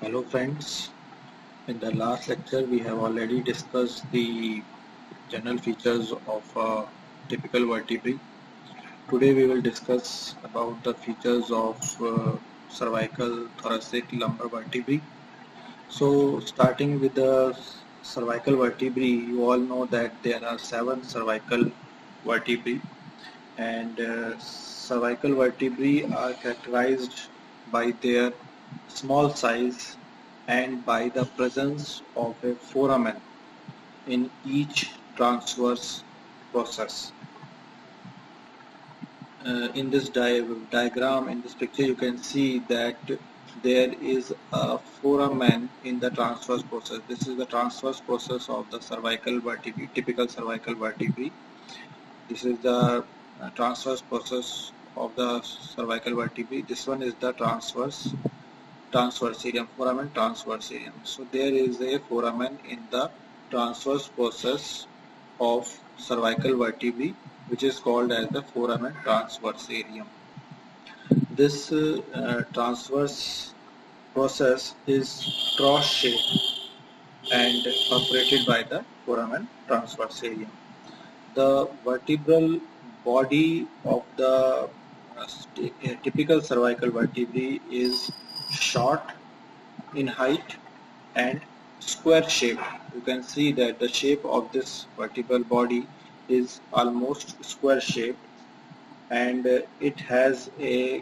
Hello friends, in the last lecture we have already discussed the general features of a typical vertebrae. Today we will discuss about the features of cervical, thoracic, lumbar vertebrae. So starting with the cervical vertebrae, you all know that there are 7 cervical vertebrae, and cervical vertebrae are characterized by their small size and by the presence of a foramen in each transverse process. In this diagram, in this picture, you can see that there is a foramen in the transverse process. This is the transverse process of the cervical vertebrae, typical cervical vertebrae. This is the transverse process of the cervical vertebrae. This one is the transversarium, foramen transversarium. So there is a foramen in the transverse process of cervical vertebrae, which is called as the foramen transversarium. This transverse process is cross-shaped and perforated by the foramen transversarium. The vertebral body of the typical cervical vertebrae is short in height and square shaped. You can see that the shape of this vertebral body is almost square shaped, and it has a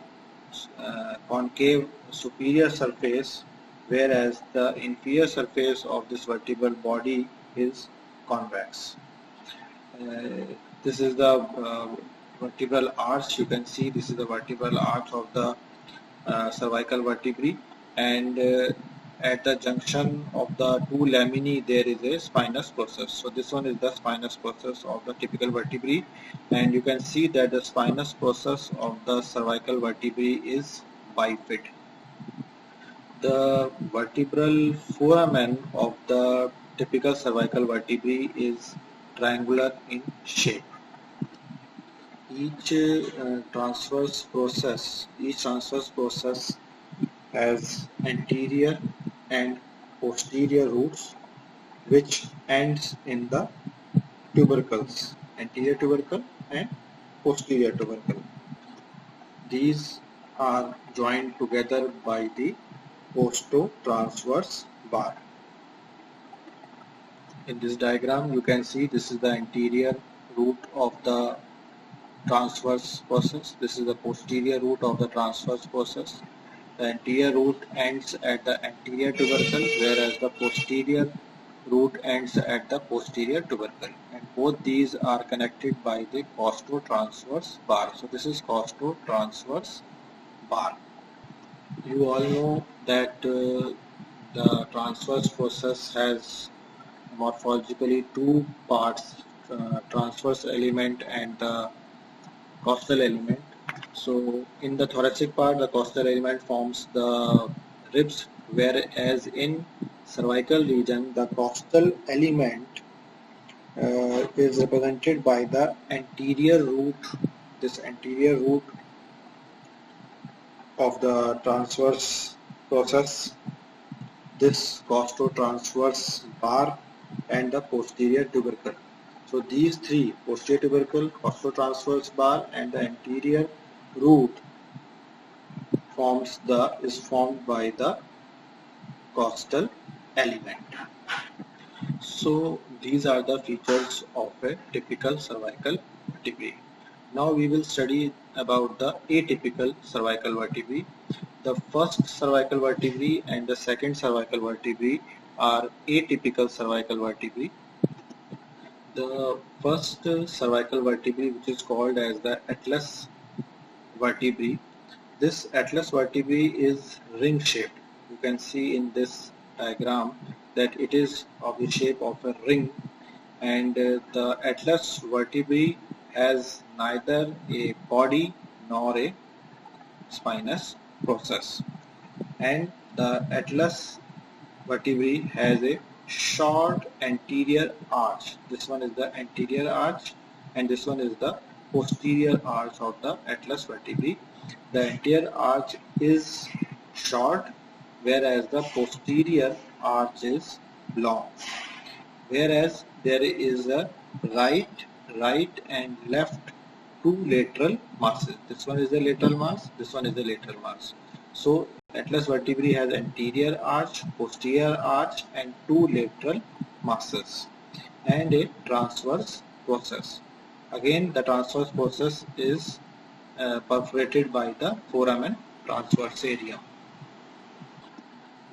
concave superior surface, whereas the inferior surface of this vertebral body is convex. This is the vertebral arch. You can see this is the vertebral arch of the cervical vertebrae, and at the junction of the two laminae there is a spinous process. So this one is the spinous process of the typical vertebrae, and you can see that the spinous process of the cervical vertebrae is bifid. The vertebral foramen of the typical cervical vertebrae is triangular in shape. Each transverse process has anterior and posterior roots, which ends in the tubercles, anterior tubercle and posterior tubercle. These are joined together by the costo-transverse bar. In this diagram, you can see this is the anterior root of the transverse process. This is the posterior root of the transverse process. The anterior root ends at the anterior tubercle, whereas the posterior root ends at the posterior tubercle, and both these are connected by the costo-transverse bar. So this is costo-transverse bar. You all know that the transverse process has morphologically two parts, transverse element and the costal element. So in the thoracic part, the costal element forms the ribs, whereas in cervical region, the costal element is represented by the anterior root. This anterior root of the transverse process, this costo-transverse bar, and the posterior tubercle. So these three, posterior tubercle, costo-transverse bar, and the anterior root is formed by the costal element. So these are the features of a typical cervical vertebrae. Now we will study about the atypical cervical vertebrae. The first cervical vertebrae and the second cervical vertebrae are atypical cervical vertebrae. The first cervical vertebrae, which is called as the atlas vertebrae, this atlas vertebrae is ring shaped. You can see in this diagram that it is of the shape of a ring, and the atlas vertebrae has neither a body nor a spinous process, and the atlas vertebrae has a short anterior arch. This one is the anterior arch, and this one is the posterior arch of the atlas vertebrae. The anterior arch is short whereas the posterior arch is long. Whereas there is a right and left two lateral masses. This one is the lateral mass, this one is the lateral mass. So atlas vertebrae has anterior arch, posterior arch and two lateral masses and a transverse process. Again, the transverse process is perforated by the foramen transverse area.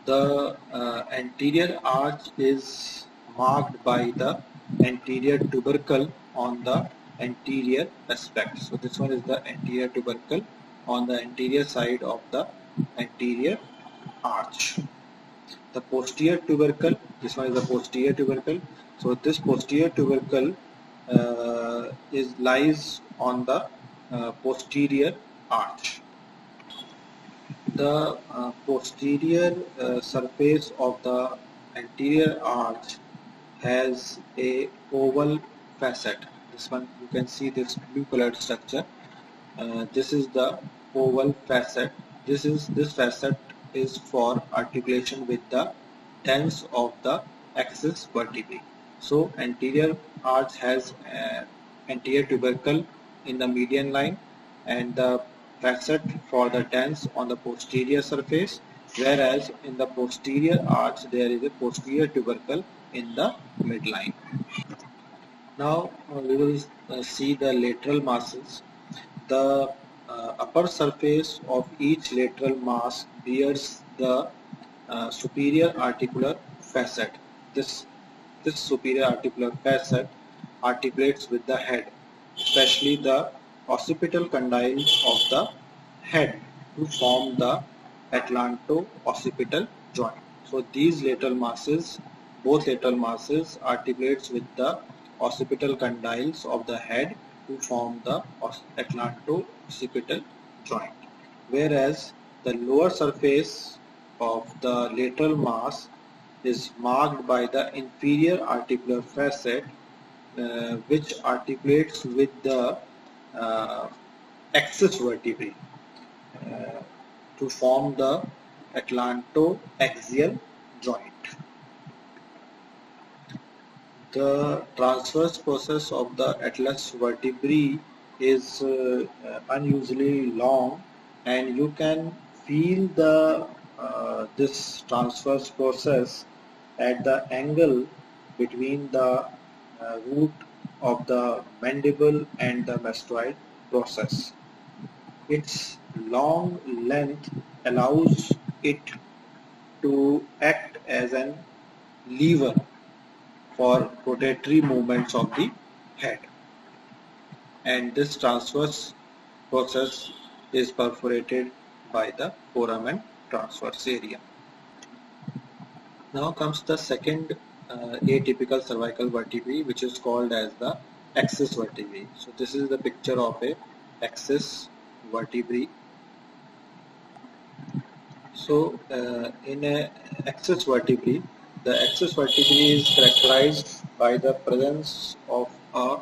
The anterior arch is marked by the anterior tubercle on the anterior aspect. So this one is the anterior tubercle on the anterior side of the anterior arch. The posterior tubercle, this one is the posterior tubercle. So this posterior tubercle lies on the posterior arch. The posterior surface of the anterior arch has a oval facet. This one, you can see this blue colored structure. This is the oval facet. This facet is for articulation with the dens of the axis vertebrae. So anterior arch has anterior tubercle in the median line and the facet for the dens on the posterior surface, whereas in the posterior arch there is a posterior tubercle in the midline. Now we will see the lateral masses. The upper surface of each lateral mass bears the superior articular facet. This superior articular facet articulates with the head, especially the occipital condyle of the head to form the atlanto-occipital joint. So these lateral masses, both lateral masses articulates with the occipital condyles of the head to form the atlanto-occipital joint. Whereas the lower surface of the lateral mass is marked by the inferior articular facet which articulates with the axis vertebrae to form the atlanto-axial joint. The transverse process of the atlas vertebrae is unusually long, and you can feel the this transverse process at the angle between the root of the mandible and the mastoid process. Its long length allows it to act as an lever for rotatory movements of the head, and this transverse process is perforated by the foramen transverse area. Now comes the second atypical cervical vertebrae, which is called as the axis vertebrae. So this is the picture of a axis vertebrae. So in a axis vertebrae, the axis vertebrae is characterized by the presence of a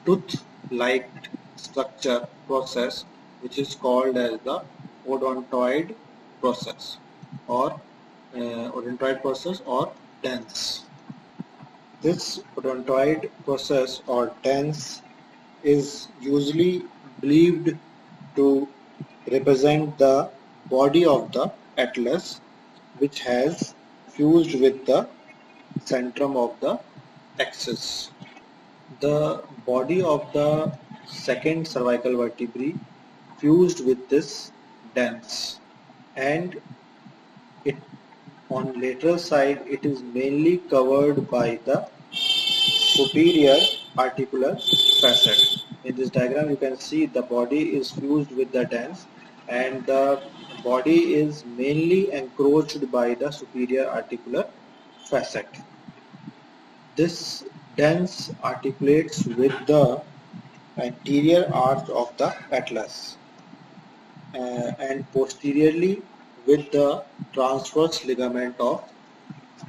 tooth-like structure process, which is called as the odontoid process or dens. This odontoid process or dens is usually believed to represent the body of the atlas, which has fused with the centrum of the axis. The body of the second cervical vertebrae fused with this dens, and it on lateral side it is mainly covered by the superior articular facet. In this diagram you can see the body is fused with the dens and the body is mainly encroached by the superior articular facet. This dens articulates with the anterior arch of the atlas and posteriorly with the transverse ligament of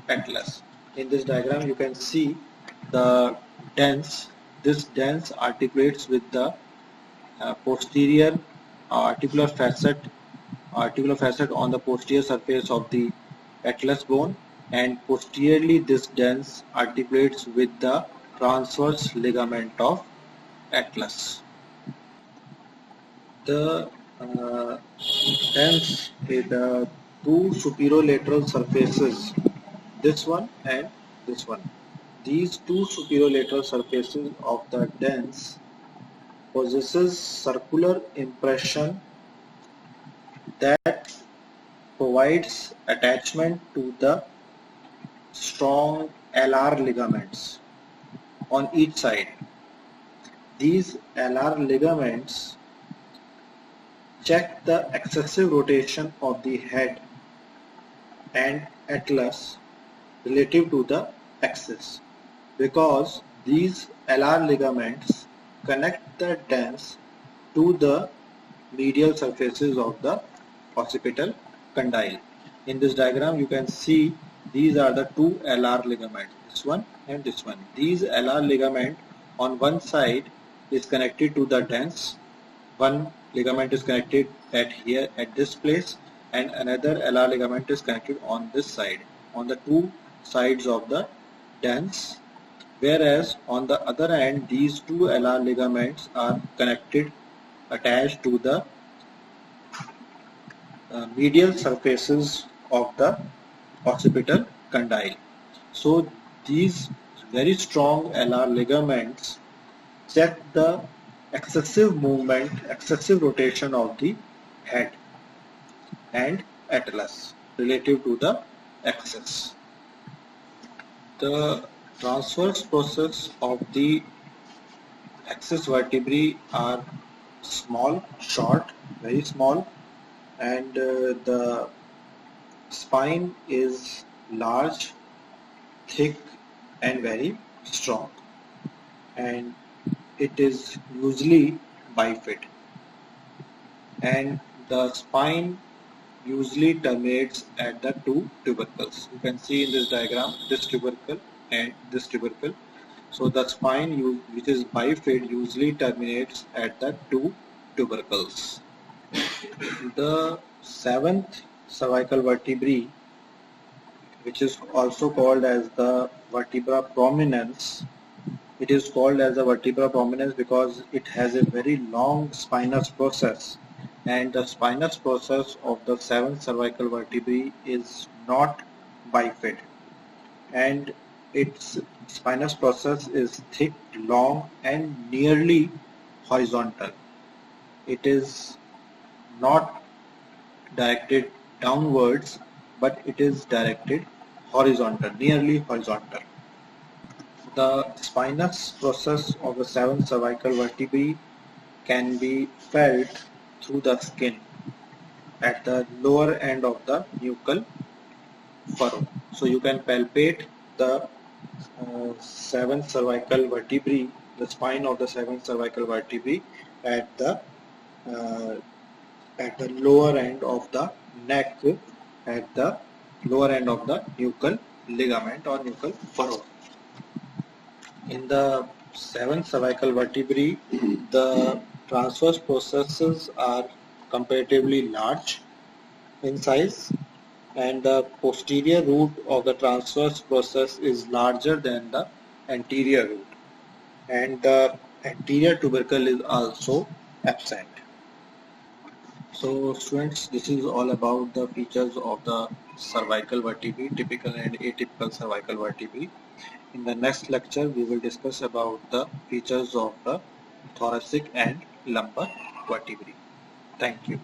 atlas. In this diagram you can see the dens. This dens articulates with the posterior articular facet on the posterior surface of the atlas bone, and posteriorly this dens articulates with the transverse ligament of atlas. The dens with the two superolateral surfaces, this one and this one. These two superolateral surfaces of the dens possesses circular impression that provides attachment to the strong LR ligaments on each side. These LR ligaments check the excessive rotation of the head and atlas relative to the axis, because these LR ligaments connect the dens to the medial surfaces of the occipital condyle. In this diagram you can see these are the two LR ligaments, this one and this one. These LR ligament on one side is connected to the dens, one ligament is connected at here at this place, and another LR ligament is connected on this side, on the two sides of the dens, whereas on the other end these two LR ligaments are connected, attached to the medial surfaces of the occipital condyle. So these very strong LR ligaments check the excessive movement, excessive rotation of the head and atlas relative to the axis. The transverse process of the axis vertebrae are small, short, very small, and the spine is large, thick and very strong, and it is usually bifid, and the spine usually terminates at the two tubercles. You can see in this diagram this tubercle and this tubercle. So the spine which is bifid usually terminates at the two tubercles. The seventh cervical vertebrae, which is also called as the vertebra prominens, it is called as the vertebra prominens because it has a very long spinous process, and the spinous process of the seventh cervical vertebrae is not bifid, and its spinous process is thick, long and nearly horizontal. It is not directed downwards, but it is directed horizontal, nearly horizontal. The spinous process of the seventh cervical vertebrae can be felt through the skin at the lower end of the nuchal furrow. So you can palpate the seventh cervical vertebrae, the spine of the seventh cervical vertebrae at the lower end of the neck, at the lower end of the nuchal ligament or nuchal furrow. In the seventh cervical vertebrae, the transverse processes are comparatively large in size, and the posterior root of the transverse process is larger than the anterior root, and the anterior tubercle is also absent. So students, this is all about the features of the cervical vertebrae, typical and atypical cervical vertebrae. In the next lecture, we will discuss about the features of the thoracic and lumbar vertebrae. Thank you.